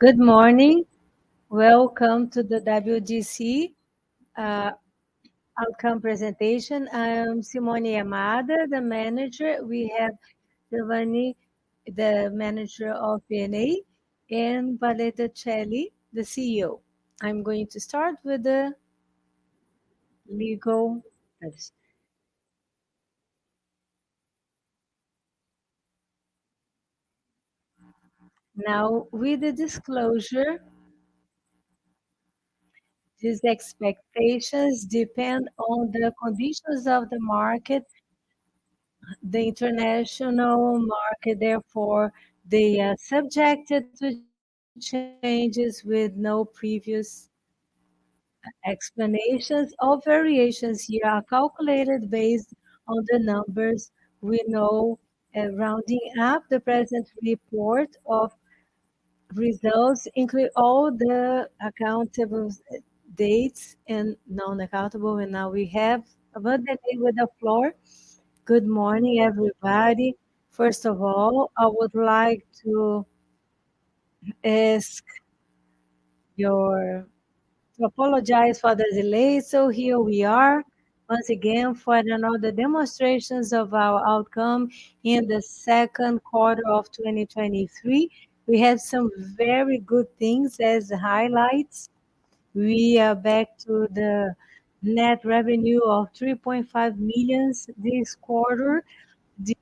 Good morning. Welcome to the WDC outcome presentation. I am Simone Yamada, the manager. We have Giovanni, the manager of BNA, and Valetta Celli, the CEO. I'm going to start with the legal. Now, with the disclosure, these expectations depend on the conditions of the market, the international market. Therefore, they are subjected to changes with no previous explanations. All variations here are calculated based on the numbers we know, rounding up. The present report of results include all the accountable dates and non-accountable. And now we have Vanderlei with the floor. Good morning, everybody. First of all, I would like to ask your to apologize for the delay. So here we are once again for another demonstrations of our outcome in the second quarter of 2023. We have some very good things as highlights. We are back to the net revenue of 3.5 million this quarter. This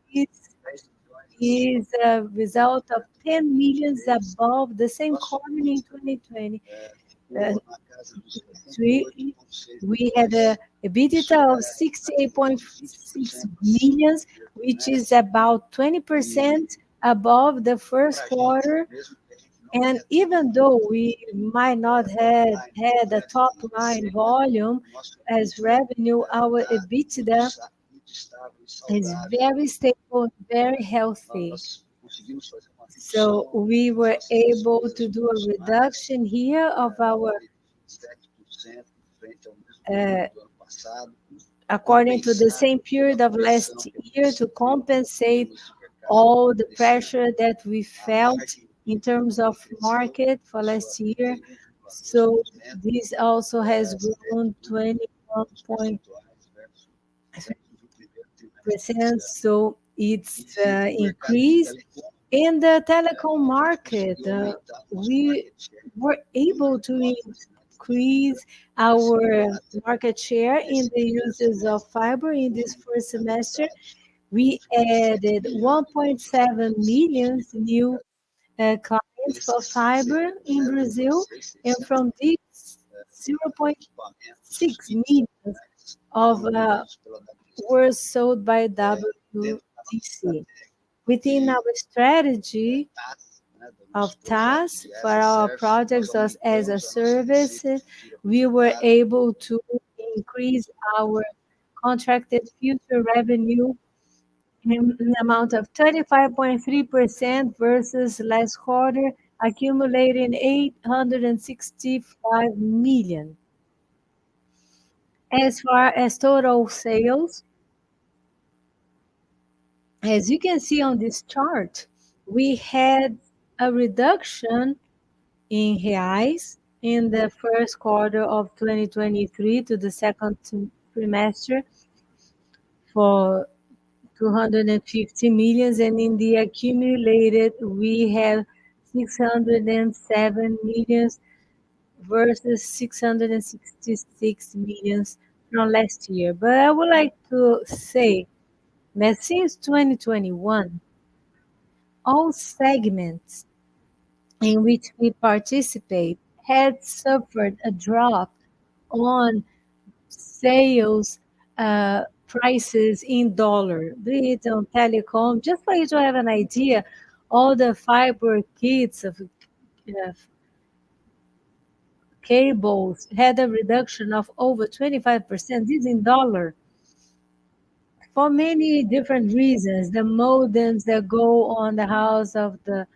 is a result of 10 millions above the same quarter in 2020. We had a EBITDA of 68.6 million, which is about 20% above the first quarter. And even though we might not have had a top line volume as revenue, our EBITDA is very stable, very healthy. So we were able to do a reduction here of our, according to the same period of last year, to compensate all the pressure that we felt in terms of market for last year. So this also has grown 21%. So it's increased. In the telecom market, we were able to increase our market share in the uses of fiber in this first semester. We added 1.7 million new clients for fiber in Brazil, and from these 0.6 million of were sold by WDC. Within our strategy of TaaS for our projects as a service, we were able to increase our contracted future revenue in an amount of 35.3% versus last quarter, accumulating 865 million. As far as total sales, as you can see on this chart, we had a reduction in reais in the first quarter of 2023 to the second trimester for 250 million, and in the accumulated we have 607 million versus 666 million from last year. But I would like to say that since 2021, all segments in which we participate had suffered a drop on sales prices in dollar, be it on telecom. Just for you to have an idea, all the fiber kits of cables had a reduction of over 25%. This in dollar. For many different reasons, the modems that go on the house of the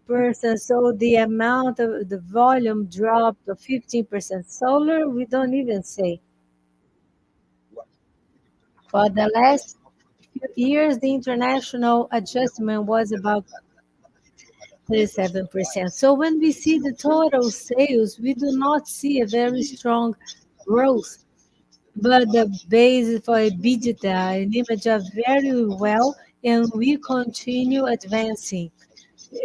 person, so the amount of the volume dropped to 15%. Solar, we don't even say. For the last few years, the international adjustment was about 37%. So when we see the total sales, we do not see a very strong growth, but the base for EBITDA and image are very well, and we continue advancing.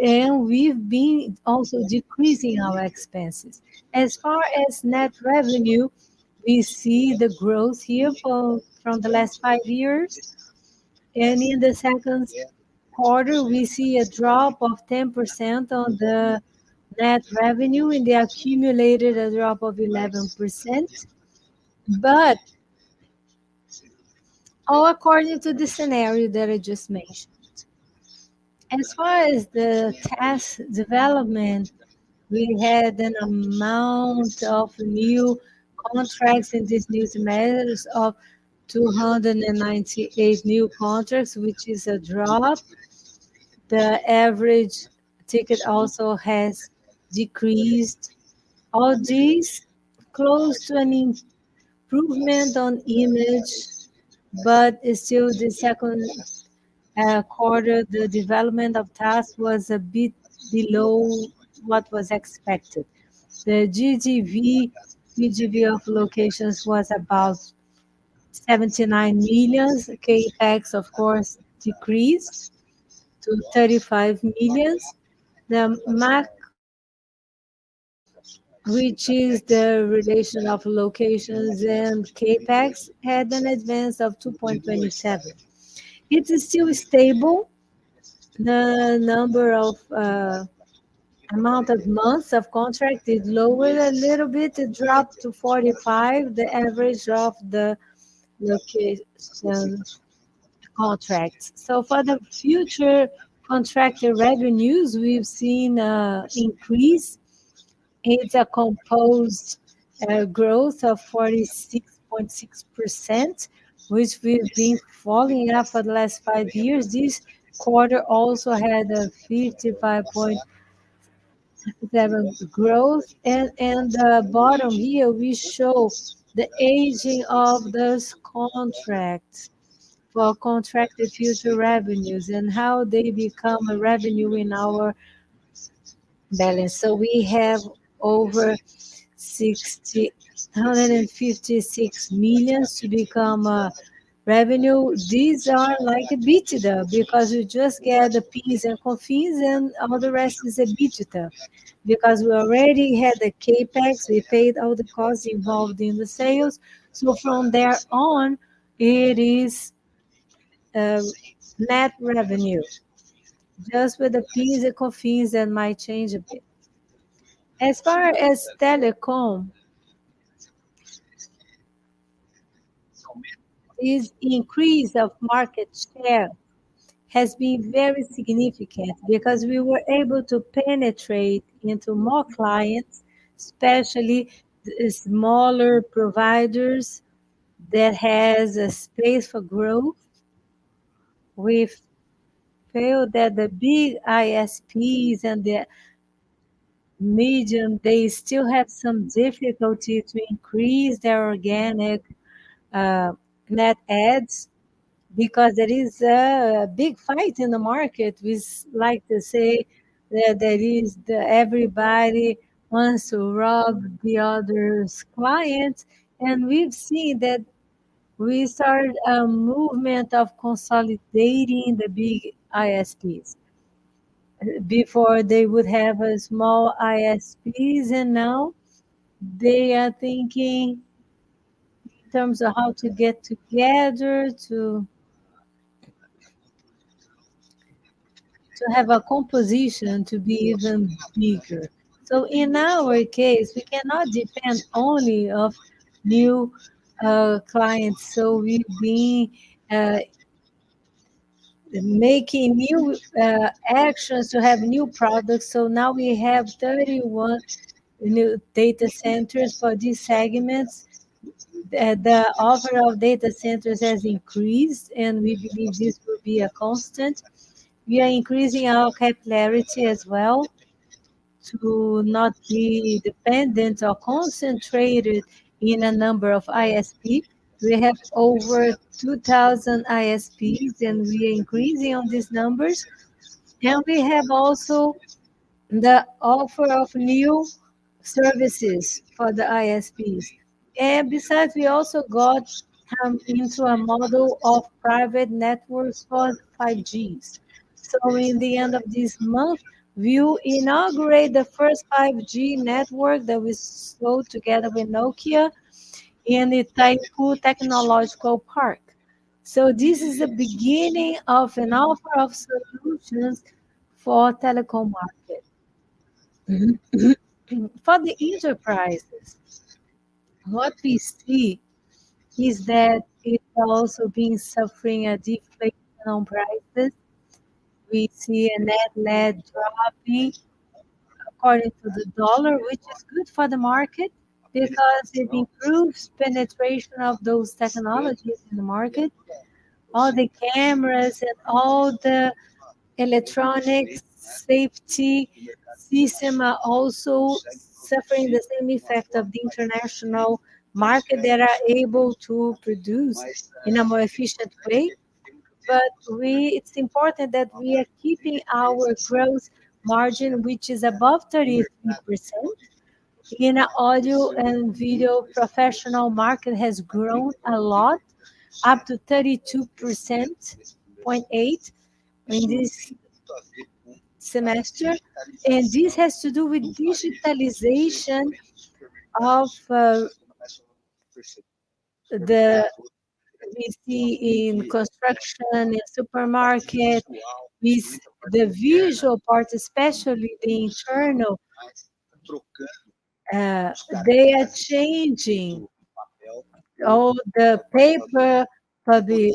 And we've been also decreasing our expenses. As far as net revenue, we see the growth here from the last 5 years. And in the second quarter, we see a drop of 10% on the net revenue. In the accumulated, a drop of 11%. But all according to the scenario that I just mentioned. As far as the task development, we had an amount of new contracts in these new semesters of 298 new contracts, which is a drop. The average ticket also has decreased. All these close to an improvement on image, but still the second quarter, the development of tasks was a bit below what was expected. The GGV of locations was about 79 million. CapEx, of course, decreased to 35 million. The MAC, which is the relation of locations and CapEx, had an advance of 2.27. It is still stable. The number of amount of months of contract is lowered a little bit. It dropped to 45, the average of the location contracts. So for the future contracted revenues, we've seen increase. It's a composed growth of 46.6%, which we've been following up for the last 5 years. This quarter also had a 55.7 growth. And the bottom here, we show the aging of those contracts for contracted future revenues and how they become a revenue in our balance. So we have over 156 million to become a revenue. These are like EBITDA because we just get the P's and Confins and all the rest is EBITDA. Because we already had the CapEx, we paid all the costs involved in the sales. So from there on, it is net revenue. Just with the P's and Confins that might change a bit. As far as telecom, this increase of market share has been very significant because we were able to penetrate into more clients, especially the smaller providers that has a space for growth. We feel that the big ISPs and the medium, they still have some difficulty to increase their organic net adds because there is a big fight in the market. We like to say that there is everybody wants to rob the other's clients, and we've seen that we started a movement of consolidating the big ISPs. Before they would have a small ISPs, and now they are thinking in terms of how to get together to have a composition to be even bigger. So in our case, we cannot depend only of new clients. So we've been making new actions to have new products. So now we have 31 new data centers for these segments. The offer of data centers has increased, and we believe this will be a constant. We are increasing our capillarity as well to not be dependent or concentrated in a number of ISP. We have over 2,000 ISPs, and we are increasing on these numbers. And we have also the offer of new services for the ISPs. And besides, we also got into a model of private networks for 5Gs. So in the end of this month, we'll inaugurate the first 5G network that we sold together with Nokia in the Itaipu Technological Park. So this is the beginning of an offer of solutions for telecom market. For the enterprises, what we see is that it's also been suffering a deflation on prices. We see a net lead dropping according to the dollar, which is good for the market because it improves penetration of those technologies in the market. All the cameras and all the electronics safety system are also suffering the same effect of the international market that are able to produce in a more efficient way. But it's important that we are keeping our gross margin, which is above 33%. In an audio and video professional market has grown a lot, up to 32.8 in this semester, and this has to do with digitalization of the we see in construction, in supermarket, with the visual part, especially the internal, uh, they are changing all the paper public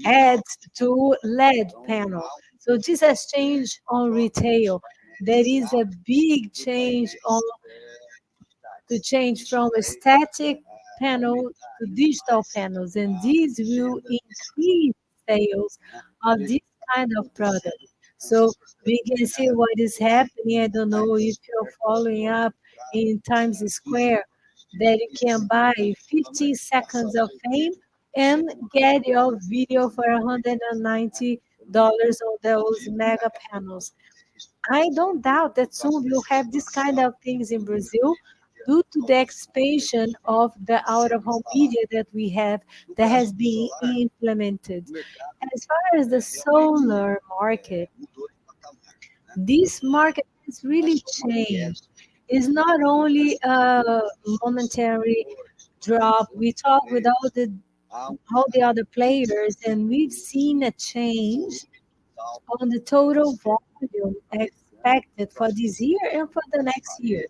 ads to LED panel. So this has changed on retail. There is a big change on to change from a static panel to digital panels, and these will increase sales of this kind of product. So we can see what is happening. I don't know if you're following up in Times Square that you can buy 15 seconds of fame and get your video for $190 on those mega panels. I don't doubt that soon we'll have this kind of things in Brazil due to the expansion of the out-of-home media that we have that has been implemented. As far as the solar market, this market has really changed. It's not only a momentary drop. We talk with all the other players, and we've seen a change on the total volume expected for this year and for the next year.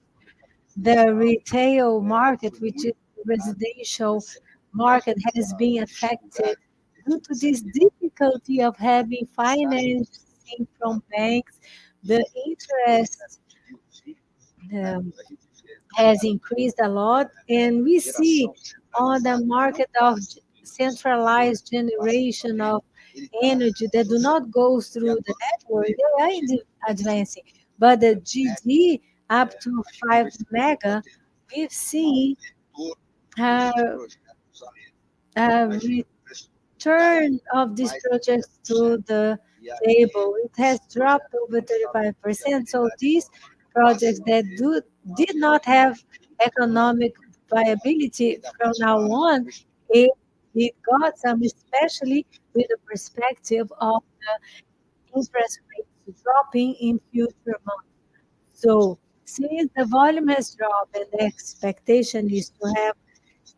The retail market, which is residential market, has been affected due to this difficulty of having financing from banks. The interest um, has increased a lot, and we see on the market of centralized generation of energy that do not go through the network, they are advancing. But the GD up to 5 mega, we've seen a, a return of these projects to the table. It has dropped over 35%. So these projects that did not have economic viability from now on, it, it got some, especially with the perspective of the interest rates dropping in future months. So since the volume has dropped and the expectation is to have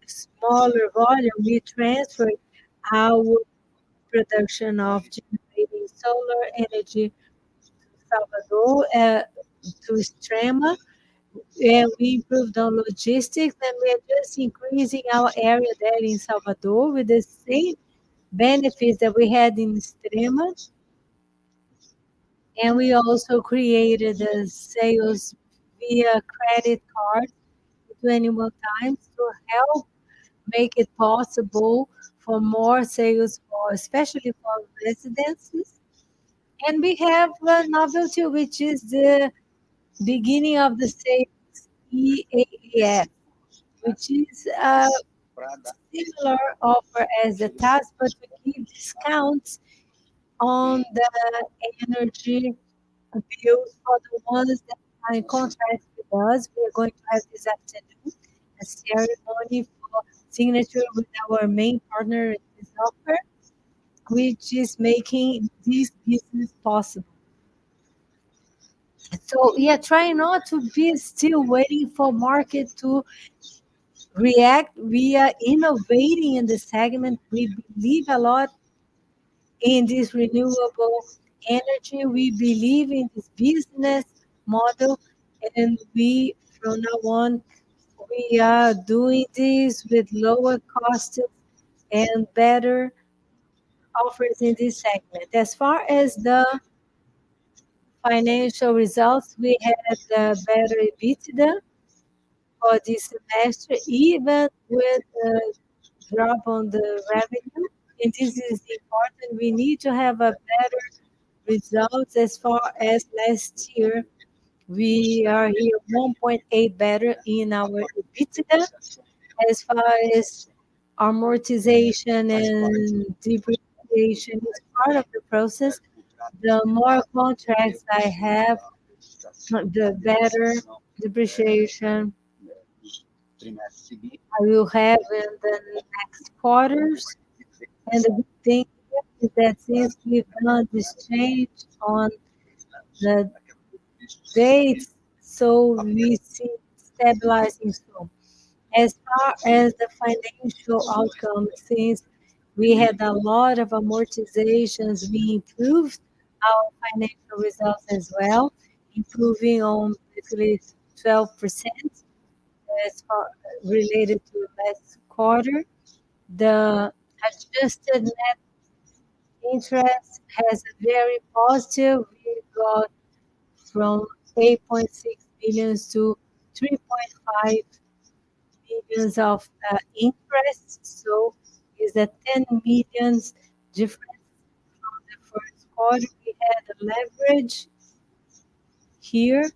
smaller volume, we transfer our production of generating solar energy to Salvador, to Extrema, and we improved on logistics, and we are just increasing our area there in Salvador with the same benefits that we had in Extrema. And we also created a sales via credit card 20 more times to help make it possible for more sales for especially for residences. And we have a novelty, which is the beginning of the sales EAF, which is a similar offer as the task, but we give discounts on the energy bills for the ones that are in contract with us. We are going to have this afternoon a ceremony for signature with our main partner in this offer, which is making this business possible. So yeah, try not to be still waiting for market to react. We are innovating in the segment. We believe a lot in this renewable energy. We believe in this business model, and we, from now on, we are doing this with lower costs and better offers in this segment. As far as the financial results, we had a better EBITDA for this semester, even with the drop on the revenue. And this is important. We need to have a better results as far as last year. We are here 1.8 better in our EBITDA. As far as amortization and depreciation is part of the process, the more contracts I have, the better depreciation I will have in the next quarters. And the good thing is that since we've done this change on the dates, so we see stabilizing soon. As far as the financial outcome, since we had a lot of amortizations, we improved our financial results as well, improving on basically 12% as far related to last quarter. The adjusted net interest has a very positive. We got from 8.6 billion to 3.5 billions of interest. So it's a 10 millions difference from the first quarter. We had a leverage here.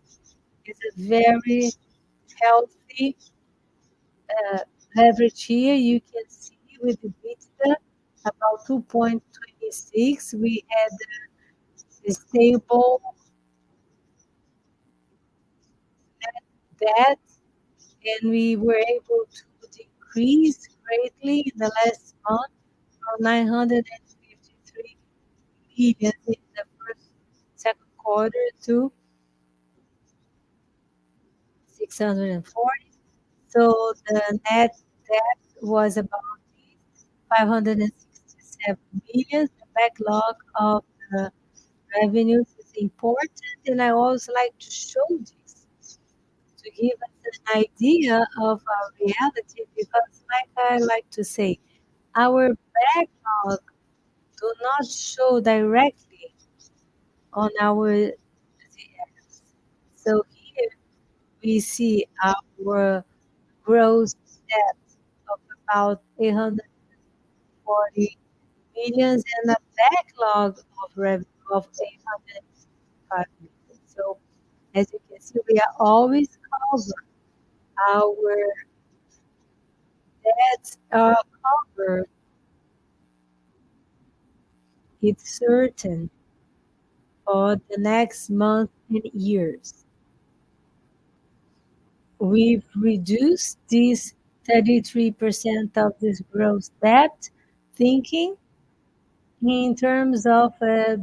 It's a very healthy leverage here. You can see with the EBITDA about 2.26. We had a stable debt, and we were able to decrease greatly in the last month from 953 million in the second quarter to 640. So the net debt was about 567 million. The backlog of the revenues is important, and I also like to show this to give us an idea of our reality, because like I like to say, our backlog do not show directly on our CFs. So here we see our gross debt of about 840 millions and a backlog of revenue of 805 million. So as you can see, we are always covered. Our debts are covered. It's certain for the next month and years. We've reduced this 33% of this gross debt, thinking in terms of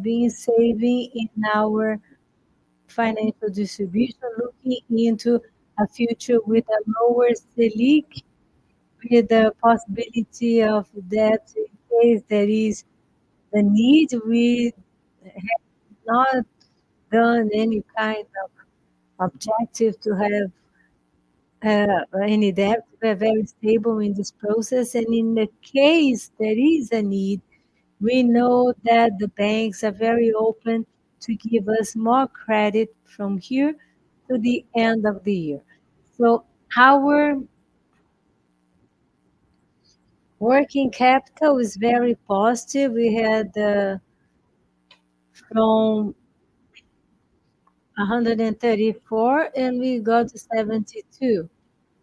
being saving in our financial distribution, looking into a future with a lower Selic, with the possibility of debt in case there is the need. We have not done any kind of objective to have any debt. We're very stable in this process, and in the case there is a need, we know that the banks are very open to give us more credit from here to the end of the year. So our working capital is very positive. We had from 134 and we got to 72.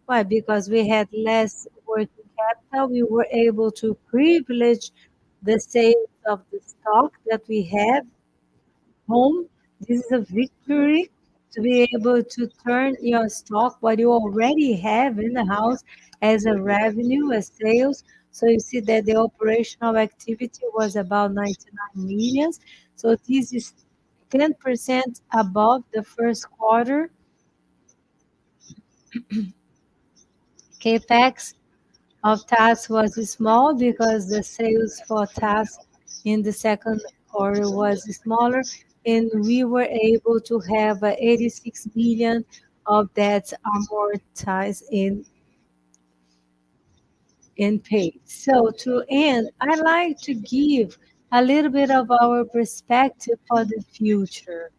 Why? Because we had less working capital. We were able to privilege the sales of the stock that we have home. This is a victory to be able to turn your stock, what you already have in the house, as a revenue, as sales. So you see that the operational activity was about 99 million. So this is 10% above the first quarter. Capex of TAS was small because the sales for TAS in the second quarter was smaller, and we were able to have 86 million of debts amortized in paid. So to end, I like to give a little bit of our perspective for the future.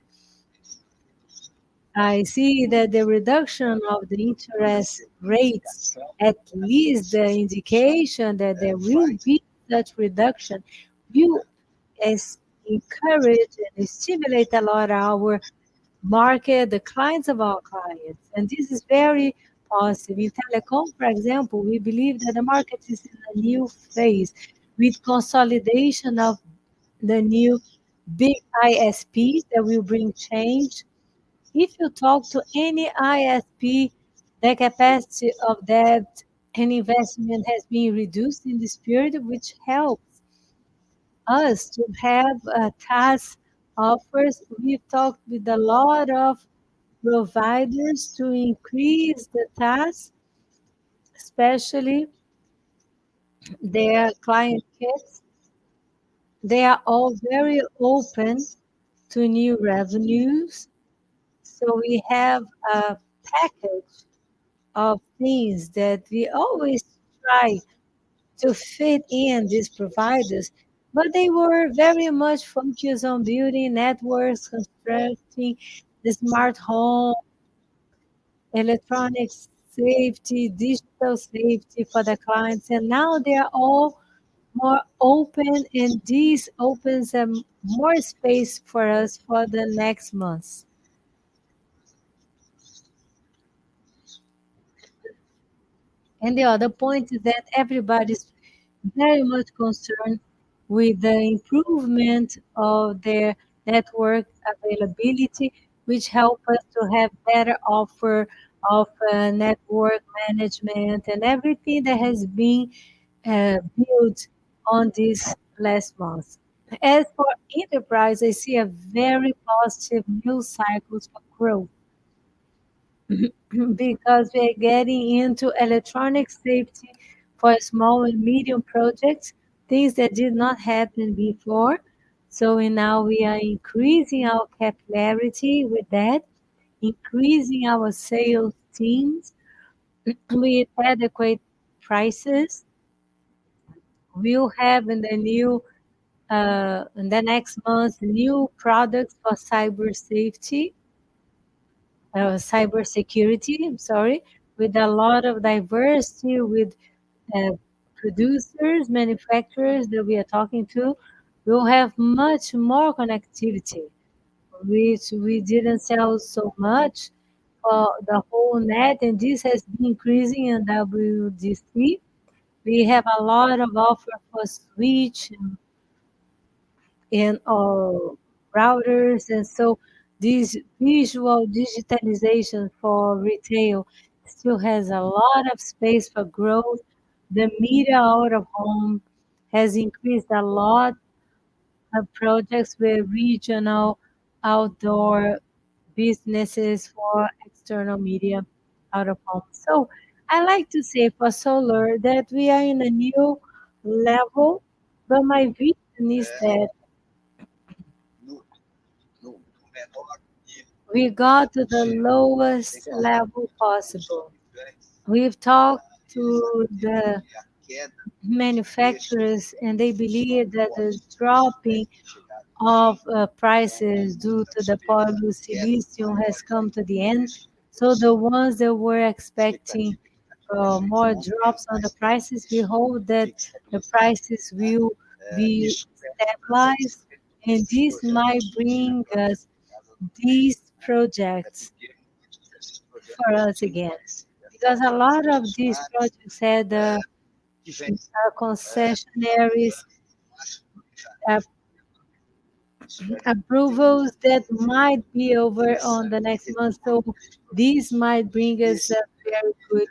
I see that the reduction of the interest rates, at least the indication that there will be such reduction, will encourage and stimulate a lot our market, the clients of our clients. And this is very positive. In telecom, for example, we believe that the market is in a new phase with consolidation of the new big ISPs that will bring change. If you talk to any ISP, the capacity of debt and investment has been reduced in this period, which helps us to have task offers. We've talked with a lot of providers to increase the task, especially their client kits. They are all very open to new revenues. So we have a package of things that we always try to fit in these providers, but they were very much focused on building networks, constructing the smart home, electronic safety, digital safety for the clients, and now they are all more open, and this opens more space for us for the next months. And the other point is that everybody's very much concerned with the improvement of their network availability, which help us to have better offer of network management and everything that has been built on this last month. As for enterprise, I see a very positive news cycles for growth because we are getting into electronic safety for small and medium projects, things that did not happen before. So now we are increasing our capillarity with that, increasing our sales teams with adequate prices. We'll have in the next month new products for cyber security. I'm sorry, with a lot of diversity with uh, producers, manufacturers that we are talking to. We'll have much more connectivity, which we didn't sell so much for the whole net, and this has been increasing in WDC. We have a lot of offer for switch and routers, and so this visual digitalization for retail still has a lot of space for growth. The media out of home has increased a lot of projects with regional outdoor businesses for external media out of home. So I like to say for solar that we are in a new level, but my vision is that we got to the lowest level possible. We've talked to the manufacturers, and they believe that the dropping of prices due to the polysilicon has come to the end. So the ones that were expecting more drops on the prices, we hope that the prices will be stabilized, and this might bring us these projects for us again. Because a lot of these projects had concessionaries uh, approvals that might be over on the next month. So these might bring us very good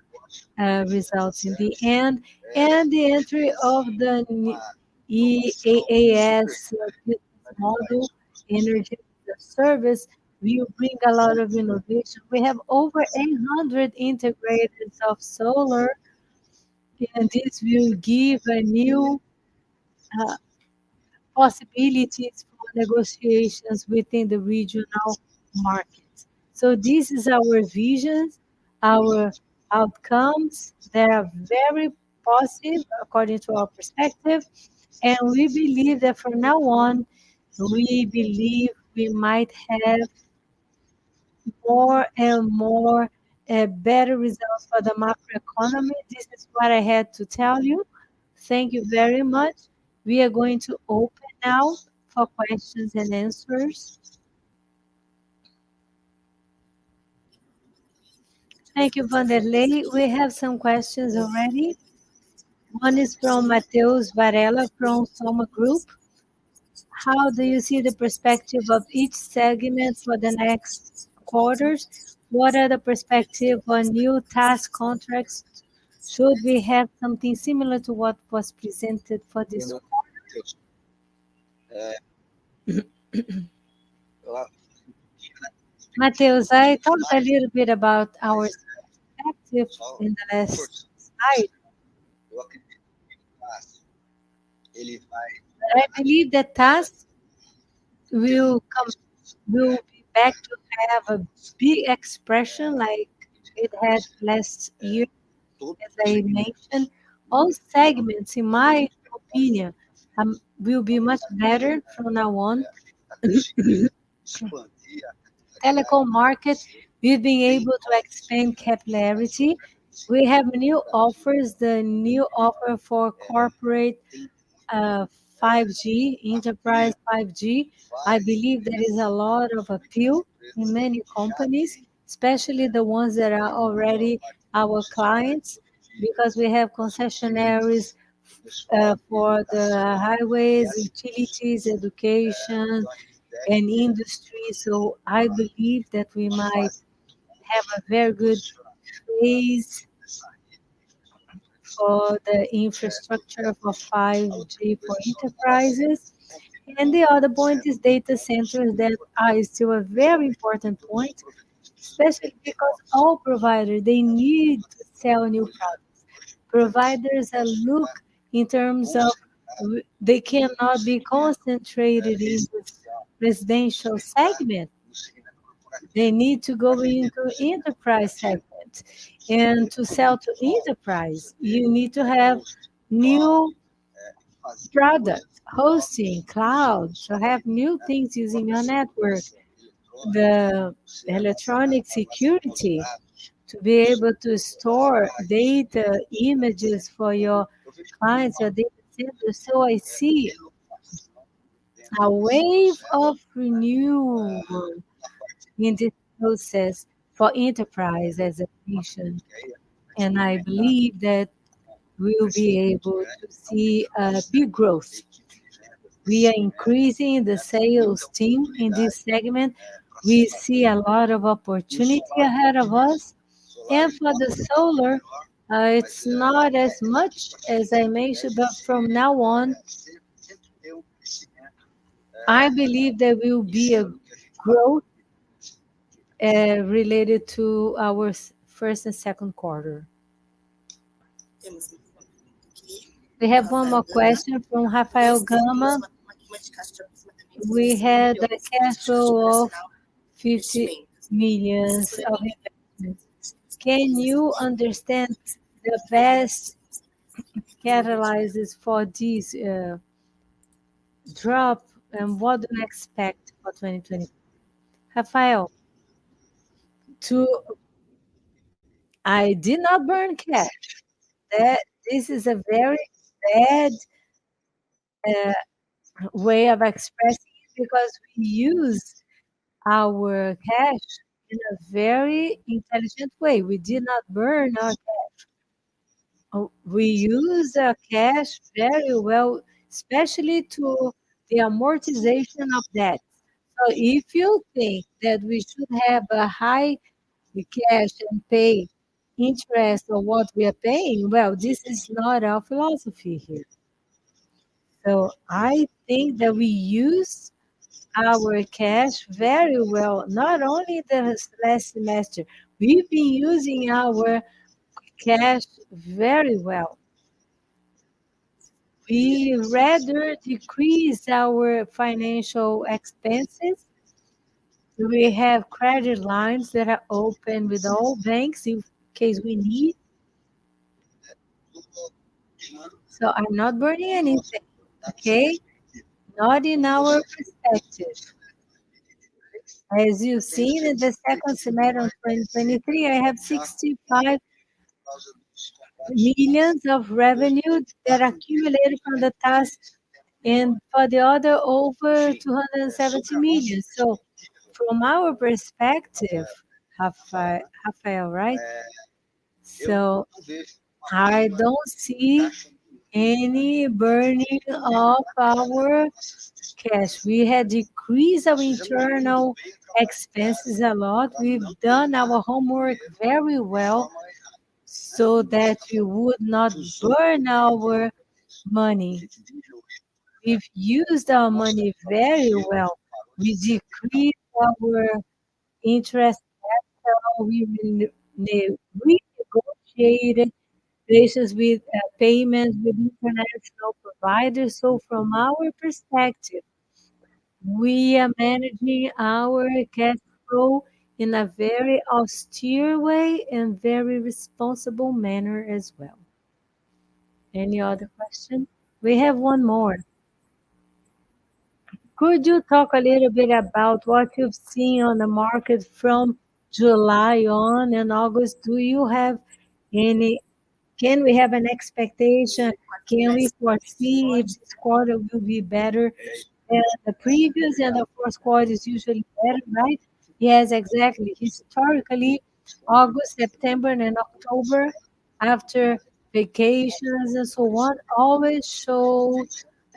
results in the end. And the entry of the EAAS business model, energy as a service, will bring a lot of innovation. We have over 800 integrators of solar, and this will give a new uh, possibilities for negotiations within the regional markets. So this is our visions, our outcomes. They are very positive according to our perspective. And we believe that from now on, we believe we might have more and more better results for the macroeconomy. This is what I had to tell you. Thank you very much. We are going to open now for questions and answers. Thank you, Vanderlei. We have some questions already. One is from Mateus Varela from Soma Group. How do you see the perspective of each segment for the next quarters? What are the perspective on new task contracts? Should we have something similar to what was presented for this quarter? Mateus, I talked a little bit about our perspective in the last slide. But I believe that task will be back to have a big expression like it had last year, as I mentioned. All segments, in my opinion, will be much better from now on. Telecom market, we've been able to expand capillarity. We have new offers, the new offer for corporate 5G, enterprise 5G. I believe there is a lot of appeal in many companies, especially the ones that are already our clients, because we have concessionaires for the highways, utilities, education, and industry. So I believe that we might have a very good phase for the infrastructure for 5G for enterprises. And the other point is data centers that are still a very important point, especially because all providers, they need to sell new products. Providers are look in terms of they cannot be concentrated in this residential segment. They need to go into enterprise segment. And to sell to enterprise, you need to have new products, hosting, cloud, to have new things using your network, the electronic security, to be able to store data, images for your clients, your data centers. So I see a wave of renewal in this process for enterprise as a nation. And I believe that we'll be able to see a big growth. We are increasing the sales team in this segment. We see a lot of opportunity ahead of us. And for the solar, it's not as much as I mentioned, but from now on, I believe there will be a growth related to our first and second quarter. We have one more question from Rafael Gama. We had a cash flow of 50 millions of investments. Can you understand the best catalyzes for this drop and what do you expect for 2020? Rafael, I did not burn cash. This is a very bad way of expressing it because we use our cash in a very intelligent way. We did not burn our cash. We use our cash very well, especially to the amortization of debt. So if you think that we should have a high cash and pay interest on what we are paying, well, this is not our philosophy here. So I think that we use our cash very well, not only the last semester, we've been using our cash very well. We rather decrease our financial expenses. We have credit lines that are open with all banks in case we need. So I'm not burning anything, okay? Not in our perspective. As you've seen in the second semester of 2023, I have 65 millions of revenue that accumulated from the task, and for the other over 270 million. So from our perspective, Rafael, right? So I don't see any burning of our cash. We had decreased our internal expenses a lot. We've done our homework very well so that we would not burn our money. We've used our money very well. We decreased our interest capital. We renegotiated relations with payments with international providers. So from our perspective, we are managing our cash flow in a very austere way and very responsible manner as well. Any other question? We have one more. Could you talk a little bit about what you've seen on the market from July on and August? Do you have any, can we have an expectation? Can we foresee if this quarter will be better than the previous, and the fourth quarter is usually better, right? Yes, exactly. Historically, August, September, and October, after vacations and so on, always show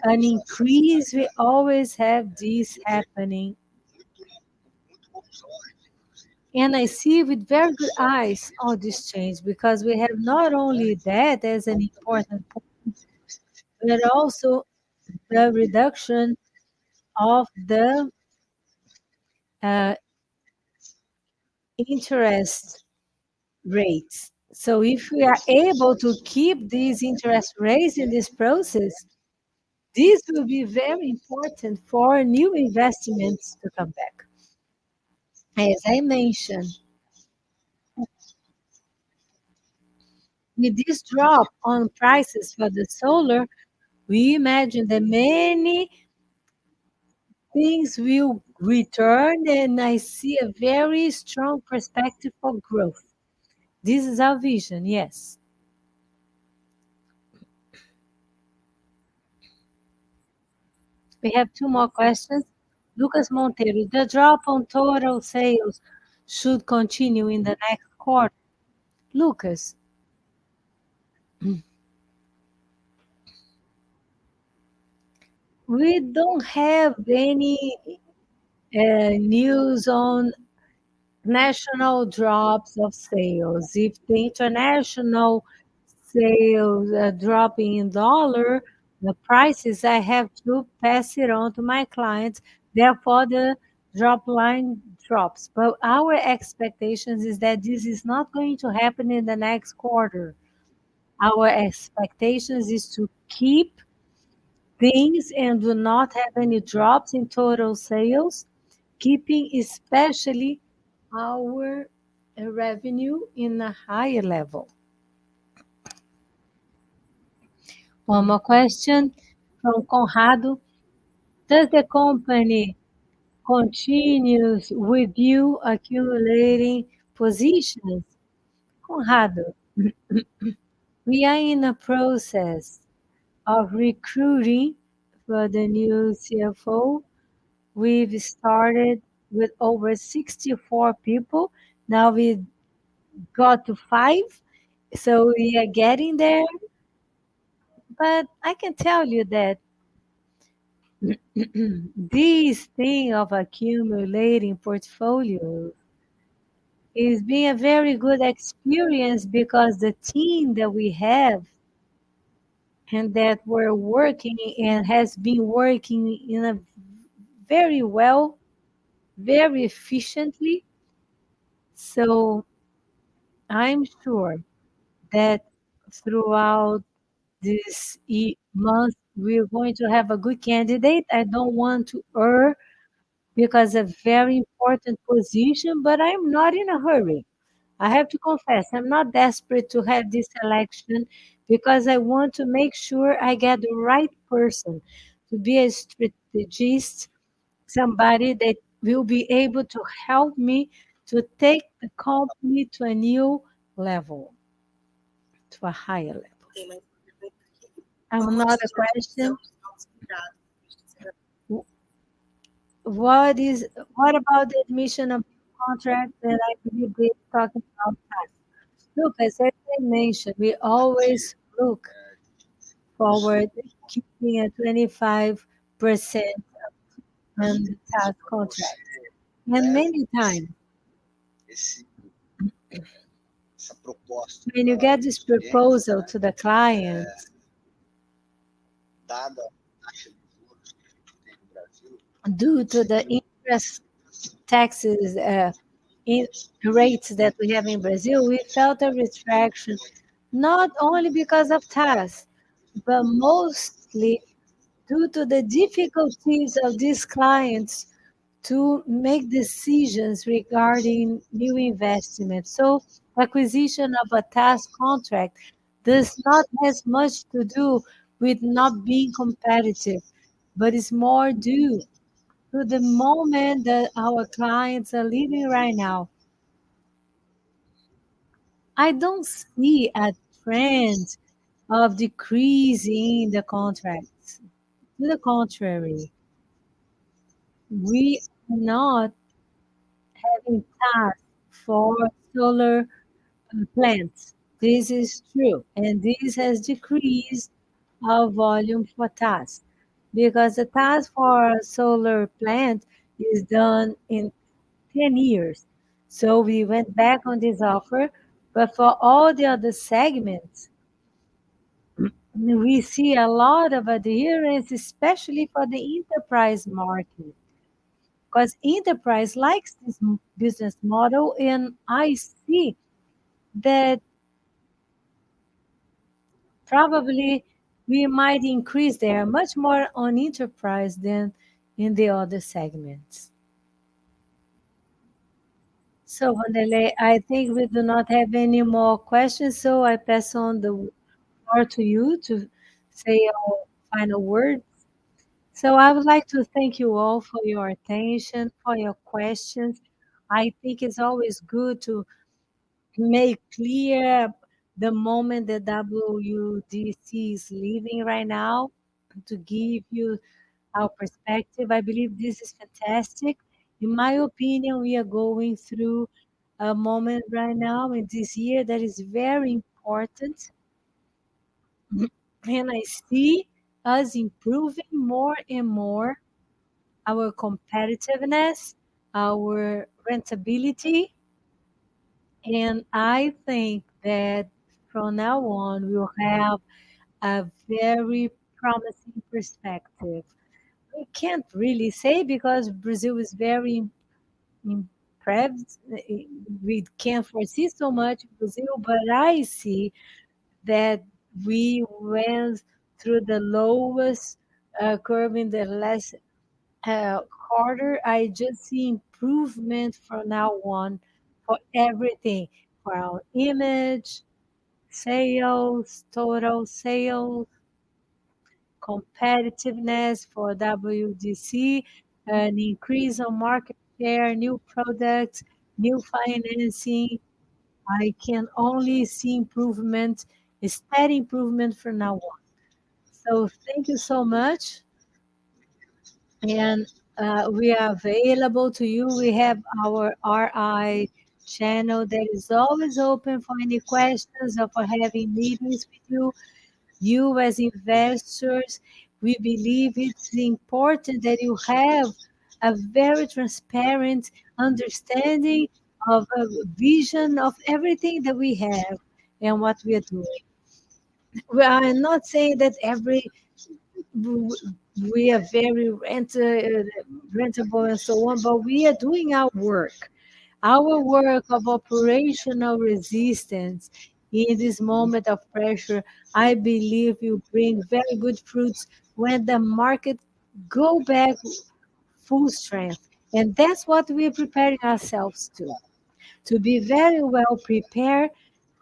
an increase. We always have this happening. And I see with very good eyes all this change, because we have not only that as an important point, but also the reduction of the uh, interest rates. So if we are able to keep these interest rates in this process, this will be very important for new investments to come back. As I mentioned, with this drop on prices for the solar, we imagine that many things will return, and I see a very strong perspective for growth. This is our vision, yes. We have two more questions. Lucas Monteiro, the drop on total sales should continue in the next quarter. Lucas, we don't have any news on national drops of sales. If the international sales are dropping in dollar, the prices, I have to pass it on to my clients. Therefore, the drop line drops. But our expectations is that this is not going to happen in the next quarter. Our expectations is to keep things and do not have any drops in total sales, keeping especially our revenue in a higher level. One more question from Conrado. Does the company continues with you accumulating positions? Conrado, we are in a process of recruiting for the new CFO. We've started with over 64 people. Now we got to 5, so we are getting there. But I can tell you that This thing of accumulating portfolio is being a very good experience because the team that we have and that we're working and has been working in a very well, very efficiently. So I'm sure that throughout this month, we're going to have a good candidate. I don't want to err because a very important position, but I'm not in a hurry. I have to confess, I'm not desperate to have this election because I want to make sure I get the right person to be a strategist, somebody that will be able to help me to take the company to a new level, to a higher level. Another question. What about the admission of contract that I believe they're talking about tax? Look, as I mentioned, we always look forward keeping a 25% on the tax contract. And many times, when you get this proposal to the client, due to the interest taxes rates that we have in Brazil, we felt a retraction, not only because of tax, but mostly due to the difficulties of these clients to make decisions regarding new investments. So acquisition of a task contract does not has much to do with not being competitive, but is more due to the moment that our clients are living right now. I don't see a trend of decreasing the contracts. To the contrary, we are not having tasks for solar plants. This is true, and this has decreased our volume for tasks because the task for a solar plant is done in 10 years. So we went back on this offer, but for all the other segments, we see a lot of adherence, especially for the enterprise market, because enterprise likes this business model, and I see that probably we might increase there much more on enterprise than in the other segments. So, Vanderlei, I think we do not have any more questions, so I pass on the floor to you to say your final words. So I would like to thank you all for your attention, for your questions. I think it's always good to make clear the moment that WDC is living right now to give you our perspective. I believe this is fantastic. In my opinion, we are going through a moment right now in this year that is very important. And I see us improving more and more our competitiveness, our rentability. And I think that from now on, we'll have a very promising perspective. We can't really say because Brazil is very impressed. We can't foresee so much in Brazil, but I see that we went through the lowest curve in the last quarter. I just see improvement from now on for everything, for our image, sales, total sales, competitiveness for WDC, an increase on market share, new products, new financing. I can only see improvement, steady improvement from now on. So thank you so much. And we are available to you. We have our RI channel that is always open for any questions or for having meetings with you. You as investors, We believe it's important that you have a very transparent understanding of a vision of everything that we have and what we are doing. We are not saying that we are very rentable and so on, but we are doing our work. Our work of operational resistance in this moment of pressure, I believe will bring very good fruits when the market go back full strength. And that's what we're preparing ourselves to be very well prepared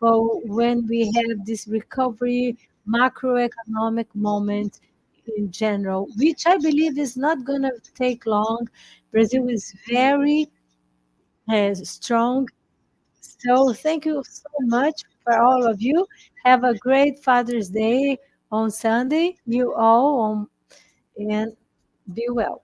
for when we have this recovery macroeconomic moment in general, which I believe is not going to take long. Brazil is very strong. So thank you so much for all of you. Have a great Father's Day on Sunday, you all, and be well.